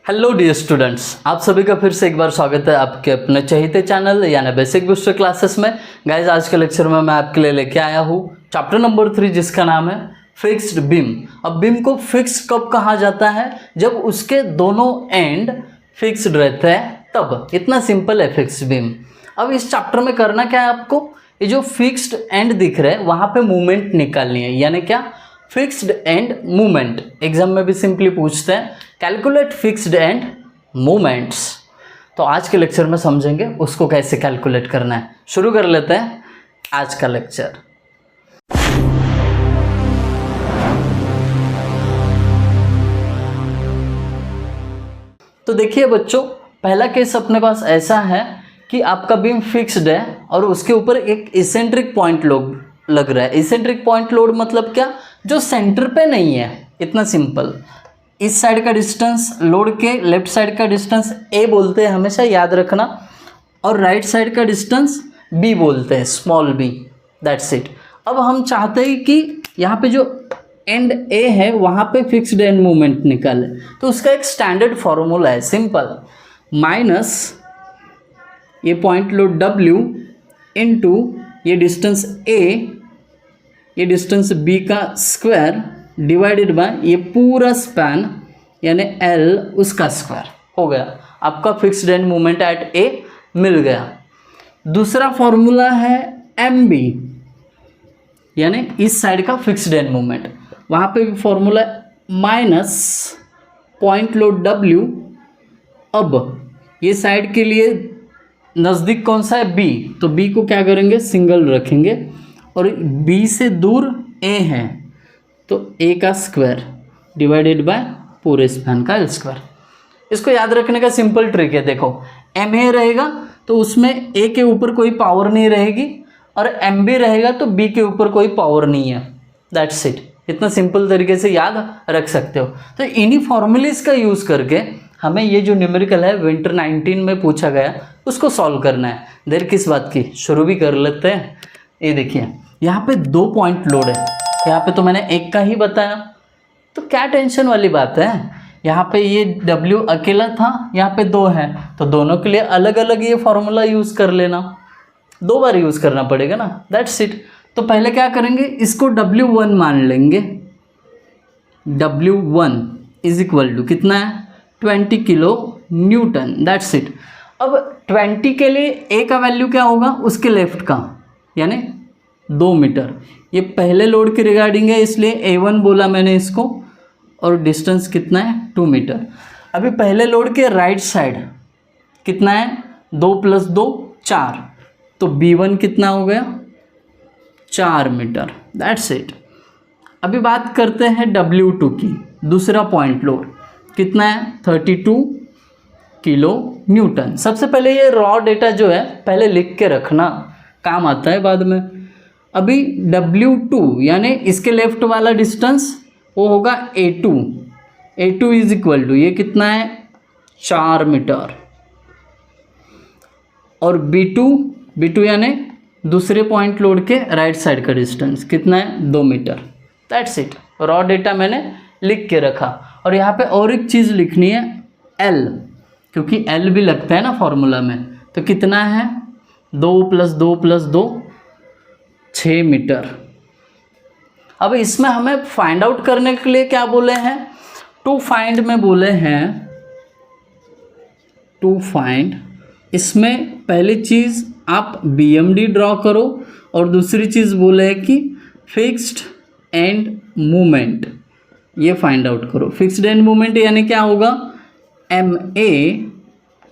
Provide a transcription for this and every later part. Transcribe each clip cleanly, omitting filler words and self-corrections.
Hello dear students, आप सभी का फिर से एक बार स्वागत है आपके अपने चहेते चैनल यानी बेसिक बूस्टर क्लासेस में। गाइज, आज के लेक्चर में मैं आपके लिए लेके आया हूँ चैप्टर नंबर 3 जिसका नाम है फिक्स्ड बीम। अब बीम को फिक्स कब कहा जाता है? जब उसके दोनों एंड फिक्स्ड रहते हैं तब। इतना सिंपल है फिक्स्ड बीम। अब इस चैप्टर में करना क्या है आपको? ये जो फिक्स्ड एंड दिख रहे हैं वहाँ पे मूवमेंट निकालनी है, यानी क्या? Fixed and movement. एग्जाम में भी सिंपली पूछते हैं कैलकुलेट फिक्स्ड एंड मूवमेंट्स। तो आज के लेक्चर में समझेंगे उसको कैसे कैलकुलेट करना है। शुरू कर लेते हैं आज का लेक्चर। तो देखिए बच्चों, पहला केस अपने पास ऐसा है कि आपका बीम फिक्स्ड है और उसके ऊपर एक इसेंट्रिक पॉइंट लोड लग रहा है। इसेंट्रिक पॉइंट लोड मतलब क्या? जो सेंटर पे नहीं है। इतना सिंपल। इस साइड का डिस्टेंस लोड के लेफ्ट साइड का डिस्टेंस ए बोलते हैं, हमेशा याद रखना, और राइट साइड का डिस्टेंस बी बोलते हैं, स्मॉल बी। That's it. अब हम चाहते हैं कि यहाँ पे जो एंड ए है वहाँ पे फिक्स्ड एंड मूवमेंट निकाले। तो उसका एक स्टैंडर्ड फॉर्मूला है, सिंपल, माइनस ये पॉइंट लोड W इंटू ये डिस्टेंस A, ये डिस्टेंस B का स्क्वायर डिवाइडेड बाय ये पूरा स्पैन यानी L उसका स्क्वायर। हो गया, आपका fixed and movement at A मिल गया। दूसरा फॉर्मूला है MB यानी इस साइड का फिक्स्ड एंड मूवमेंट। वहाँ पे भी formula minus point load W। अब ये साइड के लिए नज़दीक कौन सा है? B। तो B को क्या करेंगे? सिंगल रखेंगे, और B से दूर A है तो A का स्क्वायर डिवाइडेड बाय पूरे स्पैन का L स्क्वायर। इसको याद रखने का सिंपल ट्रिक है। देखो, MA रहेगा तो उसमें A के ऊपर कोई पावर नहीं रहेगी, और MB रहेगा तो B के ऊपर कोई पावर नहीं है। That's it. इतना सिंपल तरीके से याद रख सकते हो। तो इन्हीं फॉर्मूलेज का यूज़ करके हमें ये जो न्यूमेरिकल है विंटर 19 में पूछा गया उसको सॉल्व करना है। देर किस बात की, शुरू भी कर लेते हैं। ये देखिए, यहाँ पे 2 पॉइंट लोड है। यहाँ पे तो मैंने एक का ही बताया, तो क्या टेंशन वाली बात है। यहाँ पे ये W अकेला था, यहाँ पे 2 है, तो दोनों के लिए अलग अलग ये फॉर्मूला यूज़ कर लेना। 2 बार यूज़ करना पड़ेगा ना। That's it. तो पहले क्या करेंगे, इसको W1 मान लेंगे। W1 इज इक्वल टू कितना है? 20 किलो न्यूटन। That's it. अब 20 के लिए A का वैल्यू क्या होगा? उसके लेफ्ट का, यानी 2 मीटर। ये पहले लोड के रिगार्डिंग है इसलिए A1 बोला मैंने इसको, और डिस्टेंस कितना है? 2 मीटर। अभी पहले लोड के राइट साइड कितना है? 2 + 2 4, तो B1 कितना हो गया? 4 मीटर। That's it. अभी बात करते हैं W2 की। दूसरा पॉइंट लोड कितना है? 32 किलो न्यूटन। सबसे पहले ये रॉ डेटा जो है पहले लिख के रखना, काम आता है बाद में। अभी W2 यानी इसके लेफ्ट वाला डिस्टेंस वो होगा A2। A2 is equal to ये कितना है? 4 मीटर। और B2 यानी दूसरे पॉइंट लोड के राइट साइड का डिस्टेंस कितना है? 2 metre. That's it. Raw data मैंने लिख के रखा। और यहाँ पे और एक चीज़ लिखनी है, L, क्योंकि L भी लगता है ना फॉर्मूला में। तो कितना है? 2 + 2 + 2 6 मीटर। अब इसमें हमें फाइंड आउट करने के लिए क्या बोले हैं? टू फाइंड में बोले हैं, टू फाइंड। इसमें पहली चीज़ आप BMD ड्रॉ करो, और दूसरी चीज़ बोले है कि फिक्स्ड एंड मूवमेंट ये फाइंड आउट करो। फिक्स्ड एंड मूवमेंट यानी क्या होगा? MA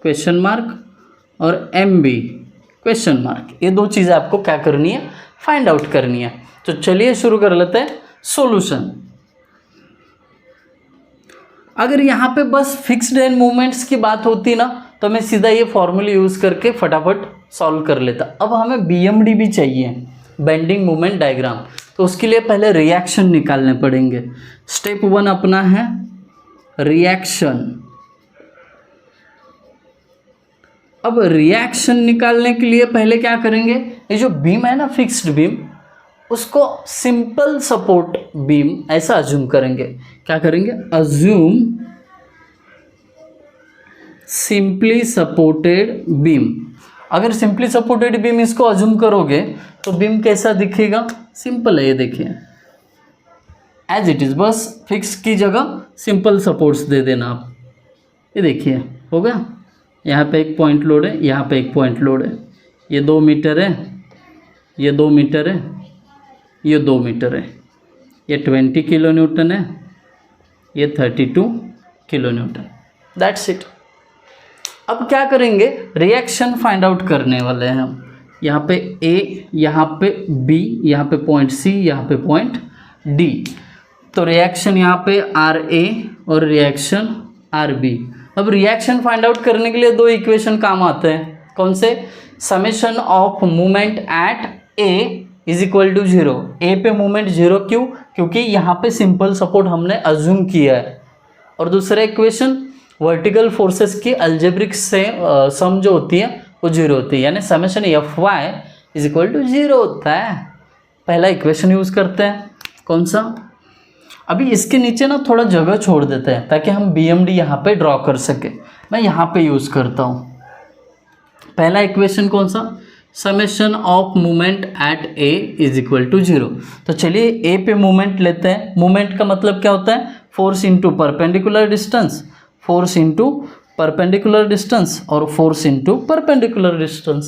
क्वेश्चन मार्क और MB क्वेश्चन मार्क। ये 2 चीज़ें आपको क्या करनी है? फाइंड आउट करनी है। तो चलिए शुरू कर लेते हैं सॉल्यूशन। अगर यहाँ पे बस फिक्स्ड एंड मूवमेंट्स की बात होती ना तो मैं सीधा ये फॉर्मूला यूज़ करके फटाफट सॉल्व कर लेता। अब हमें BMD भी चाहिए, बेंडिंग मूवमेंट डायग्राम। तो उसके लिए पहले रिएक्शन निकालने पड़ेंगे। स्टेप 1 अपना है रिएक्शन। अब रिएक्शन निकालने के लिए पहले क्या करेंगे? ये जो बीम है ना, फिक्स्ड बीम, उसको सिंपल सपोर्ट बीम ऐसा अज्यूम करेंगे। क्या करेंगे? Assume simply supported beam. अगर सिंपली सपोर्टेड बीम इसको अज्यूम करोगे तो बीम कैसा दिखेगा, सिंपल है, ये देखिए एज इट इज़, बस फिक्स की जगह सिंपल सपोर्ट्स दे देना आप। ये देखिए हो गया, यहाँ पे एक पॉइंट लोड है, यहाँ पे एक पॉइंट लोड है, ये 2 मीटर है, ये 2 मीटर है, ये 2 मीटर है, ये 20 किलो न्यूटन है, ये 32 किलो न्यूटन। That's it. अब क्या करेंगे, रिएक्शन फाइंड आउट करने वाले हैं हम। यहाँ पे ए, यहाँ पे बी, यहाँ पे पॉइंट सी, यहाँ पे पॉइंट डी। तो रिएक्शन यहाँ पे आर ए और रिएक्शन आर बी। अब रिएक्शन फाइंड आउट करने के लिए 2 इक्वेशन काम आते हैं। कौन से, summation of movement at A is equal to 0। A पे मूवमेंट 0 क्यों, क्योंकि यहाँ पे सिंपल सपोर्ट हमने अज्यूम किया है। और दूसरा इक्वेशन वर्टिकल फोर्सेस की अलजेब्रिक से सम जो होती है वो 0 होती है, यानी summation F Y is equal to 0 होता है। पहला इक्वेशन यूज़ करते हैं, कौन सा, अभी इसके नीचे ना थोड़ा जगह छोड़ देते हैं ताकि हम बी एम डी यहाँ पर ड्रॉ कर सके। मैं यहाँ पे यूज़ करता हूँ। पहला इक्वेशन कौन सा, summation of movement at A is equal to 0। तो चलिए ए पे मूवमेंट लेते हैं। मूवमेंट का मतलब क्या होता है, force into perpendicular distance, force into perpendicular distance और force into perpendicular distance.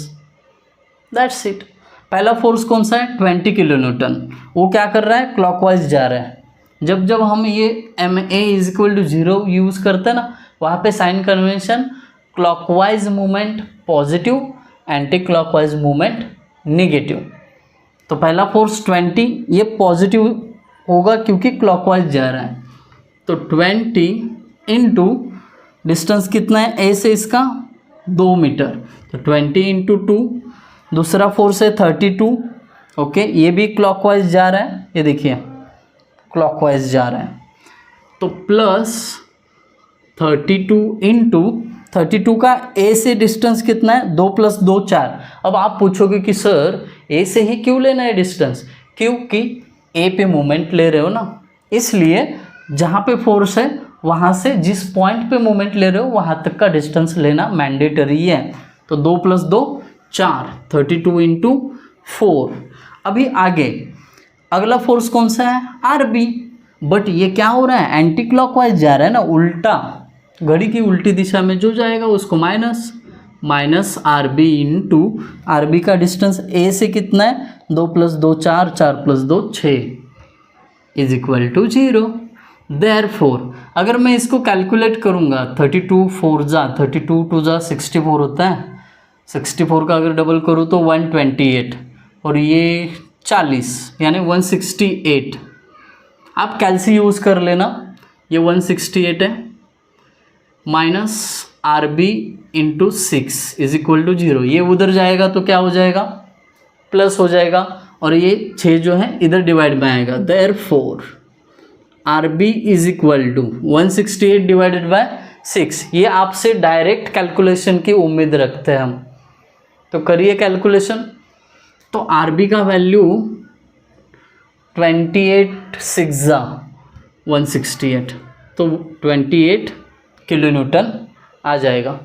That's it. पहला फोर्स कौन सा है, 20 किलो न्यूटन। वो क्या कर रहा है, क्लॉकवाइज जा रहा है। जब जब हम ये M A is equal to 0 use करते हैं ना, वहाँ पे sign convention clockwise movement positive, anticlockwise movement negative. तो पहला फोर्स 20, ये पॉजिटिव होगा क्योंकि क्लॉकवाइज जा रहा है। तो 20 इंटू डिस्टेंस कितना है ए से इसका 2 मीटर, तो 20 इंटू 2। दूसरा फोर्स है 32, ओके, ये भी क्लॉकवाइज जा रहा है, ये देखिए क्लॉकवाइज जा रहा है। तो प्लस 32 इंटू 32 का ए से डिस्टेंस कितना है, 2 + 2 4। अब आप पूछोगे कि सर ए से ही क्यों लेना है डिस्टेंस, क्योंकि ए पे मूवमेंट ले रहे हो ना, इसलिए जहाँ पे फोर्स है वहाँ से जिस पॉइंट पे मूवमेंट ले रहे हो वहाँ तक का डिस्टेंस लेना मैंडेटरी है। तो 2 + 2 4, 32 इंटू 4। अभी आगे अगला फोर्स कौन सा है, आर बी। बट ये क्या हो रहा है, एंटी क्लॉकवाइज जा रहा है ना, उल्टा, घड़ी की उल्टी दिशा में जो जाएगा उसको minus R B into R B का डिस्टेंस ए से कितना है, 2 + 2 4, 4 + 2 6 इज इक्वल टू 0। देयरफॉर अगर मैं इसको कैलकुलेट करूँगा, 32 4 जा 32 2 जा 64 होता है, 64 का अगर डबल करूँ तो 128 और ये 40 यानी 168। आप कैलसी यूज़ कर लेना, ये 168 है, minus R B into 6 is equal to 0। ये उधर जाएगा तो क्या हो जाएगा, प्लस हो जाएगा, और ये 6 जो है इधर डिवाइड में आएगा। Therefore R B is equal to 168 divided by 6। ये आपसे डायरेक्ट कैलकुलेशन की उम्मीद रखते हैं हम, तो करिए कैलकुलेशन। तो आर बी का वैल्यू 28 6 168, तो 28 किलो न्यूटन आ जाएगा।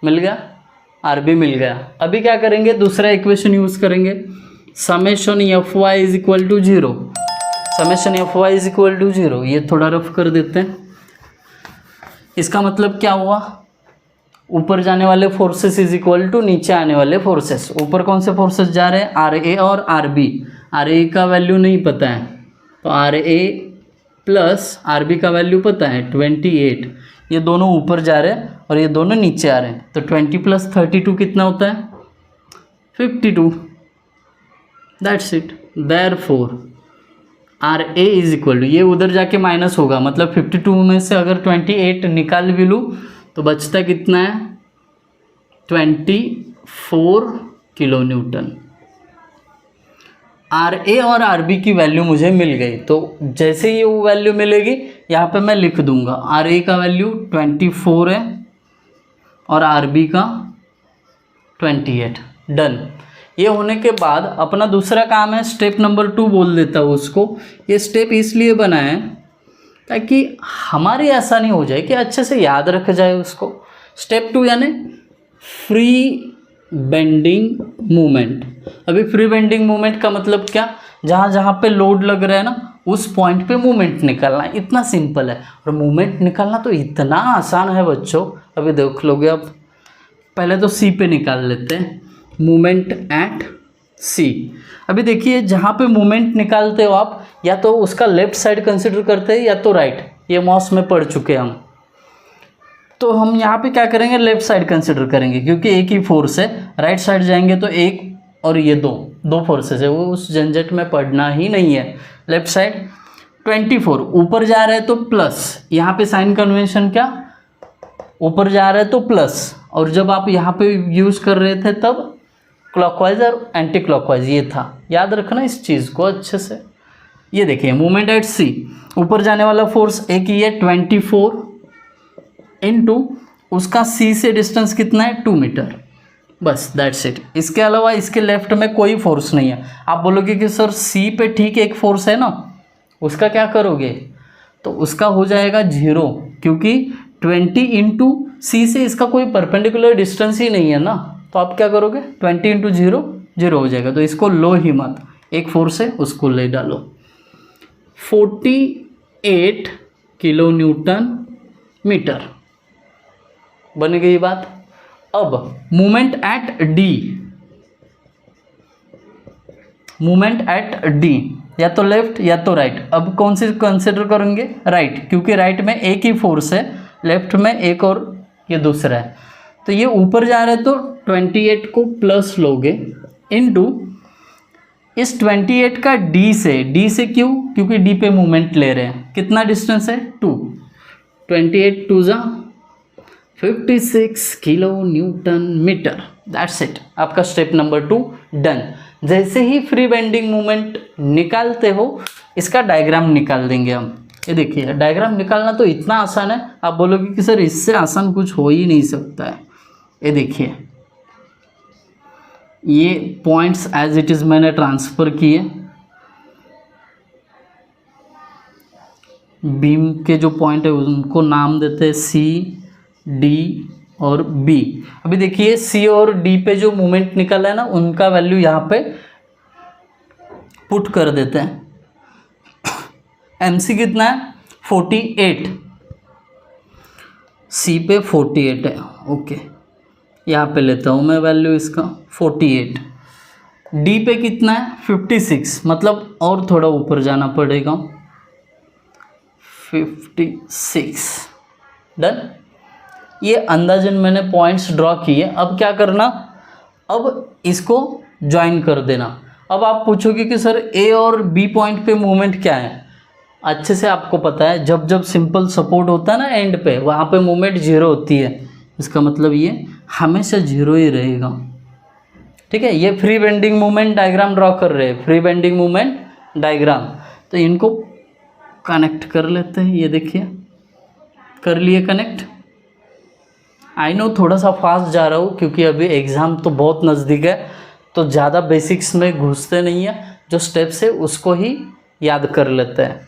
मिल गया, आर बी मिल गया। अभी क्या करेंगे, दूसरा इक्वेशन यूज़ करेंगे, summation F Y is equal to 0। Summation F Y is equal to 0, ये थोड़ा रफ कर देते हैं। इसका मतलब क्या हुआ, ऊपर जाने वाले फोर्सेस इज इक्वल टू नीचे आने वाले फोर्सेस। ऊपर कौन से फोर्सेस जा रहे हैं, आर ए और आर बी। आर ए का वैल्यू नहीं पता है, तो R A plus R B का वैल्यू पता है 28। ये दोनों ऊपर जा रहे हैं और ये दोनों नीचे आ रहे हैं, तो 20 + 32 कितना होता है, 52। That's it. Therefore R A is equal to, ये उधर जाके माइनस होगा, मतलब 52 में से अगर 28 निकाल भी लूँ तो बचता कितना है, 24 किलो न्यूटन। आर ए और आर बी की वैल्यू मुझे मिल गई, तो जैसे ही वो वैल्यू मिलेगी यहाँ पे मैं लिख दूंगा, आर ए का वैल्यू 24 है और आर बी का 28। डन। ये होने के बाद अपना दूसरा काम है, स्टेप नंबर 2 बोल देता हूँ उसको। ये स्टेप इसलिए बनाए ताकि हमारी आसानी हो जाए कि अच्छे से याद रख जाए उसको। स्टेप 2 यानी फ्री बेंडिंग मूवमेंट। अभी फ्री बेंडिंग मूवमेंट का मतलब क्या, जहाँ जहाँ पे लोड लग रहा है ना उस पॉइंट पे मूवमेंट निकालना है, इतना सिंपल है। और मूवमेंट निकालना तो इतना आसान है बच्चों, अभी देख लोगे आप। पहले तो सी पे निकाल लेते हैं, मूवमेंट एट सी। अभी देखिए जहाँ पे मूवमेंट निकालते हो आप, या तो उसका लेफ्ट साइड कंसिडर करते हैं या तो राइट, ये मॉस में पढ़ चुके हैं हम। तो हम यहाँ पे क्या करेंगे, लेफ्ट साइड कंसिडर करेंगे क्योंकि एक ही फोर्स है। राइट साइड जाएंगे तो एक और ये दो फोर्सेस है, वो उस झंझट में पढ़ना ही नहीं है। लेफ्ट साइड 24, ऊपर जा रहे हैं तो प्लस, यहाँ पे साइन कन्वेंशन क्या, ऊपर जा रहे हैं तो प्लस, और जब आप यहाँ पे यूज़ कर रहे थे तब क्लॉकवाइज और एंटी क्लॉकवाइज ये था। याद रखना इस चीज़ को अच्छे से। ये देखिए मूवमेंट एट सी, ऊपर जाने वाला फोर्स एक ही है 24 इंटू उसका सी से डिस्टेंस कितना है 2 मीटर, बस दैट्स इट। इसके अलावा इसके लेफ्ट में कोई फोर्स नहीं है। आप बोलोगे कि सर सी पे ठीक एक फोर्स है ना, उसका क्या करोगे, तो उसका हो जाएगा 0, क्योंकि 20 इंटू सी से इसका कोई परपेंडिकुलर डिस्टेंस ही नहीं है ना। तो आप क्या करोगे, 20 इंटू 0 0 हो जाएगा। तो इसको लो ही मत, एक फोर्स है उसको ले डालो। 48 किलो न्यूटन मीटर बन गई बात। अब movement at D, movement at D या तो लेफ्ट या तो राइट। अब कौन सी कंसिडर करेंगे, राइट, क्योंकि राइट में एक ही फोर्स है, लेफ्ट में एक और ये दूसरा है। तो ये ऊपर जा रहा है तो 28 को प्लस लोगे इनटू इस 28 का डी से क्यों, क्योंकि डी पे मूवमेंट ले रहे हैं। कितना डिस्टेंस है 2, 28 2 जा 56 kilo newton metre. That's it, आपका स्टेप नंबर 2 डन। जैसे ही फ्री बेंडिंग मूवमेंट निकालते हो इसका डायग्राम निकाल देंगे हम। ये देखिए डायग्राम निकालना तो इतना आसान है, आप बोलोगे कि सर इससे आसान कुछ हो ही नहीं सकता है। ये देखिए ये पॉइंट्स एज इट इज़ मैंने ट्रांसफ़र किए, बीम के जो पॉइंट है उनको नाम देते हैं सी डी और बी। अभी देखिए सी और डी पे जो मूवमेंट निकला है ना उनका वैल्यू यहाँ पे पुट कर देते हैं। MC कितना है 48, सी पे 48 है, ओके यहाँ पे लेता हूँ मैं वैल्यू इसका 48। डी पे कितना है 56, मतलब और थोड़ा ऊपर जाना पड़ेगा 56। डन, ये अंदाजन मैंने पॉइंट्स ड्रॉ किए। अब क्या करना, अब इसको ज्वाइन कर देना। अब आप पूछोगे कि सर ए और बी पॉइंट पे मूवमेंट क्या है। अच्छे से आपको पता है जब जब सिंपल सपोर्ट होता है ना एंड पे, वहाँ पे मूवमेंट 0 होती है, इसका मतलब ये हमेशा 0 ही रहेगा। ठीक है, ये free bending movement diagram draw कर रहे हैं, फ्री बेंडिंग मूवमेंट डायग्राम। तो इनको कनेक्ट कर लेते हैं। ये देखिए कर लिए कनेक्ट। आई नो थोड़ा सा फास्ट जा रहा हूँ क्योंकि अभी एग्ज़ाम तो बहुत नज़दीक है, तो ज़्यादा बेसिक्स में घुसते नहीं है, जो स्टेप्स है उसको ही याद कर लेते हैं।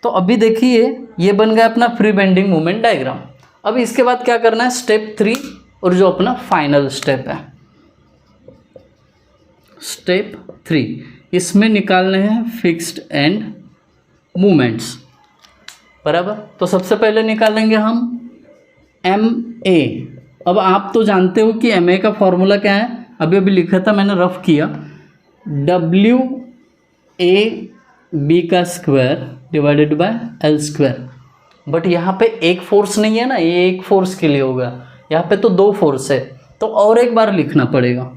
तो अभी देखिए ये बन गया अपना फ्री बेंडिंग मूवमेंट डायग्राम। अब इसके बाद क्या करना है, स्टेप 3 और जो अपना फाइनल स्टेप है स्टेप 3, इसमें निकालने हैं फिक्स्ड एंड मूवमेंट्स, बराबर। तो सबसे पहले निकालेंगे हम MA। अब आप तो जानते हो कि MA का फॉर्मूला क्या है, अभी लिखा था मैंने, रफ किया, WAB का square divided by L square. But यहाँ पे एक फोर्स नहीं है ना, ये एक फोर्स के लिए होगा, यहाँ पे तो 2 फोर्स है, तो और एक बार लिखना पड़ेगा,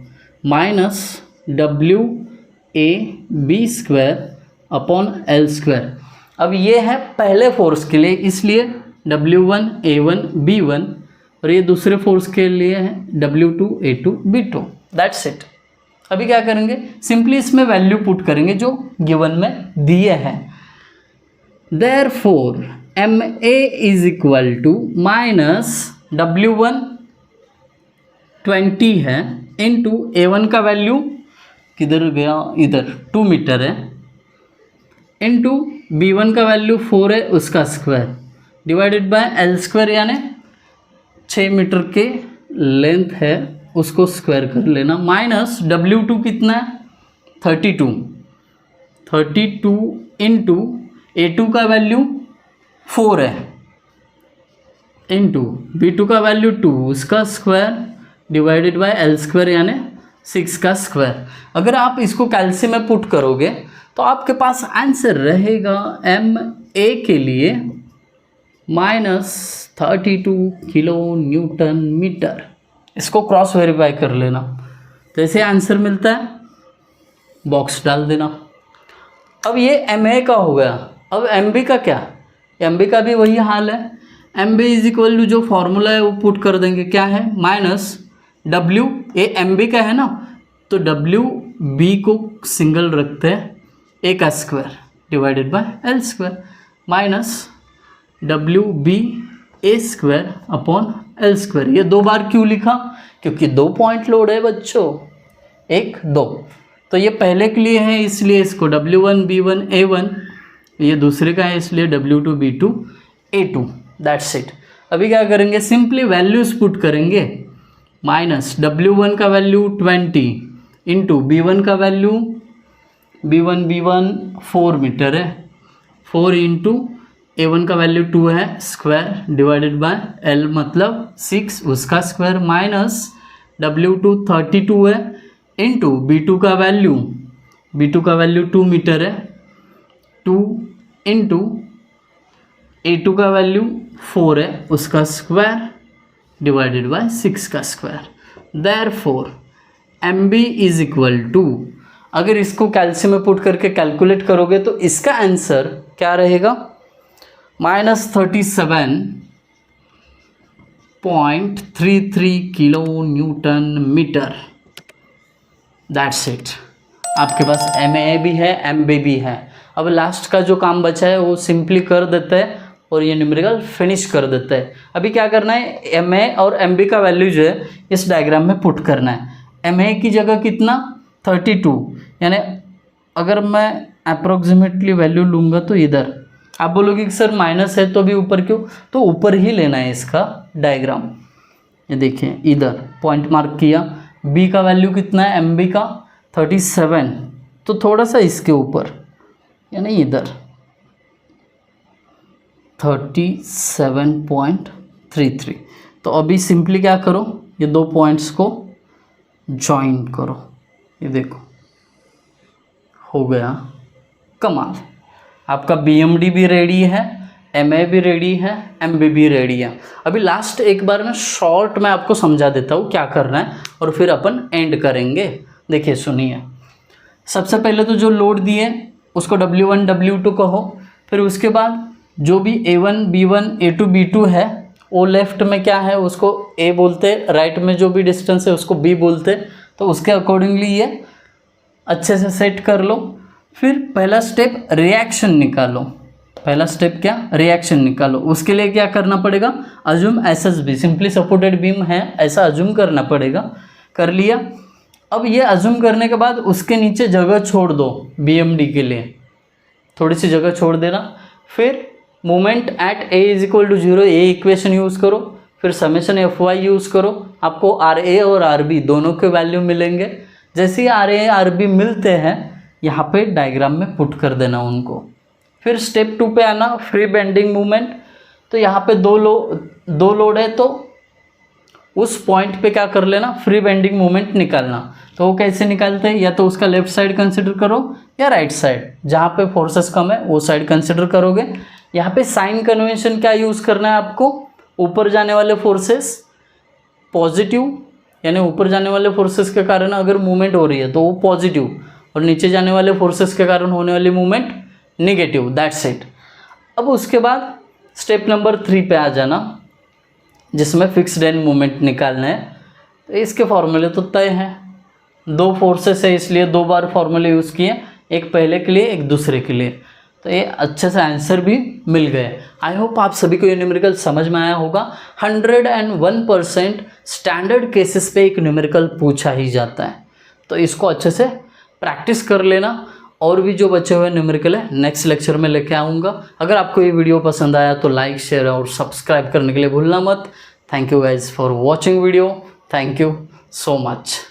minus WAB square upon L square. अब ये है पहले फोर्स के लिए, इसलिए W1 A1 B1, और ये दूसरे फोर्स के लिए है W2 A2 B2। That's it. अभी क्या करेंगे, सिंपली इसमें वैल्यू पुट करेंगे जो गिवन में दिए हैं। Therefore MA is equal to minus W1 20 है इंटू A1 का वैल्यू किधर गया, इधर 2 मीटर है, इंटू B1 का वैल्यू 4 है उसका square, divided by L square यानी 6 मीटर के लेंथ है उसको स्क्वायर कर लेना, माइनस W2 कितना है 32 इंटू A2 का वैल्यू 4 है इंटू B2 का वैल्यू 2 उसका square divided by L square यानी 6 का स्क्वायर। अगर आप इसको कैल्सी में पुट करोगे तो आपके पास आंसर रहेगा MA के लिए -32 किलो न्यूटन मीटर। इसको क्रॉस वेरीफाई कर लेना, जैसे आंसर मिलता है बॉक्स डाल देना। अब ये MA का हो गया। अब MB का क्या, MB का भी वही हाल है। MB इज इक्वल टू जो फॉर्मूला है वो पुट कर देंगे, क्या है माइनस W, ये MB का है ना तो WB को सिंगल रखते हैं A का square divided by L square minus WB A square upon L square. ये 2 बार क्यों लिखा, क्योंकि 2 पॉइंट लोड है बच्चों, 1 2। तो ये पहले के लिए है इसलिए इसको W1 B1 A1, ये दूसरे का है इसलिए W2 B2 A2, that's it. अभी क्या करेंगे, सिंपली वैल्यूज पुट करेंगे, माइनस W1 का वैल्यू 20 इंटू B1 का वैल्यू B1 4 मीटर है, 4 इंटू A1 का वैल्यू 2 है स्क्वायर डिवाइडेड बाय L मतलब 6 उसका स्क्वायर माइनस W2 32 है इंटू B2 का वैल्यू 2 मीटर है, 2 इंटू A2 का वैल्यू 4 है उसका स्क्वायर डिवाइडेड बाय 6 का square. Therefore MB is equal to, अगर इसको कैल्सी में पुट करके कैलकुलेट करोगे तो इसका आंसर क्या रहेगा -37.33 kilo newton metre. That's it. आपके पास MA भी है MB भी है। अब लास्ट का जो काम बचा है वो सिंपली कर देते हैं और ये न्यूमेरिकल फिनिश कर देते हैं। अभी क्या करना है, MA और MB का वैल्यू जो है इस डायग्राम में पुट करना है। MA की जगह कितना 32, यानी अगर मैं अप्रोक्सीमेटली वैल्यू लूँगा तो इधर आप बोलोगे कि सर माइनस है तो भी ऊपर क्यों, तो ऊपर ही लेना है इसका डायग्राम। ये देखिए इधर पॉइंट मार्क किया, B का वैल्यू कितना है MB का 37, तो थोड़ा सा इसके ऊपर यानी इधर 37.33। तो अभी सिंपली क्या करो, ये 2 पॉइंट्स को ज्वाइन करो, ये देखो हो गया कमाल। आपका BMD भी रेडी है, MA भी रेडी है, MB भी रेडी है। अभी लास्ट एक बार मैं शॉर्ट में आपको समझा देता हूँ क्या करना है और फिर अपन एंड करेंगे। देखिए सुनिए, सबसे पहले तो जो लोड दिए उसको W1 W2 कहो, फिर उसके बाद जो भी A1 B1 A2 B2 है वो लेफ्ट में क्या है उसको A बोलते, राइट में जो भी डिस्टेंस है उसको B बोलते, तो उसके अकॉर्डिंगली ये अच्छे से सेट कर लो। फिर पहला स्टेप रिएक्शन निकालो, पहला स्टेप क्या रिएक्शन निकालो। उसके लिए क्या करना पड़ेगा, assume SSB simply supported beam है ऐसा अज्यूम करना पड़ेगा। कर लिया। अब ये अज्यूम करने के बाद उसके नीचे जगह छोड़ दो BMD के लिए, थोड़ी सी जगह छोड़ देना। फिर moment at A is equal to 0 ये इक्वेशन यूज़ करो, फिर समेशन FY यूज़ करो, आपको RA और RB दोनों के वैल्यू मिलेंगे। जैसे ही RA RB मिलते हैं यहाँ पे डायग्राम में पुट कर देना उनको। फिर स्टेप 2 पे आना, फ्री बेंडिंग मूवमेंट। तो यहाँ पे दो लोड है तो उस पॉइंट पे क्या कर लेना, फ्री बेंडिंग मूवमेंट निकालना। तो वो कैसे निकालते हैं, या तो उसका लेफ्ट साइड कंसिडर करो या राइट साइड, जहाँ पे फोर्सेस कम है वो साइड कंसिडर करोगे। यहाँ पे साइन कन्वेंशन क्या यूज़ करना है आपको, ऊपर जाने वाले फोर्सेस पॉजिटिव, यानी ऊपर जाने वाले फोर्सेस के कारण अगर मूवमेंट हो रही है तो वो पॉजिटिव, और नीचे जाने वाले फोर्सेस के कारण होने वाली मूवमेंट नेगेटिव। That's it. अब उसके बाद स्टेप नंबर 3 पे आ जाना, जिसमें फिक्स्ड एंड मूवमेंट निकालना है। तो इसके फॉर्मूले तो तय हैं, 2 फोर्सेस है इसलिए 2 बार फॉर्मूले यूज़ किए, एक पहले के लिए एक दूसरे के लिए। तो ये अच्छे से आंसर भी मिल गए। आई होप आप सभी को ये न्यूमेरिकल समझ में आया होगा। 101% स्टैंडर्ड केसेस पे एक न्यूमेरिकल पूछा ही जाता है, तो इसको अच्छे से प्रैक्टिस कर लेना। और भी जो बचे हुए न्यूमेरिकल है नेक्स्ट लेक्चर में लेके आऊँगा। अगर आपको ये वीडियो पसंद आया तो लाइक शेयर और सब्सक्राइब करने के लिए भूलना मत। Thank you guys for watching video. Thank you so much.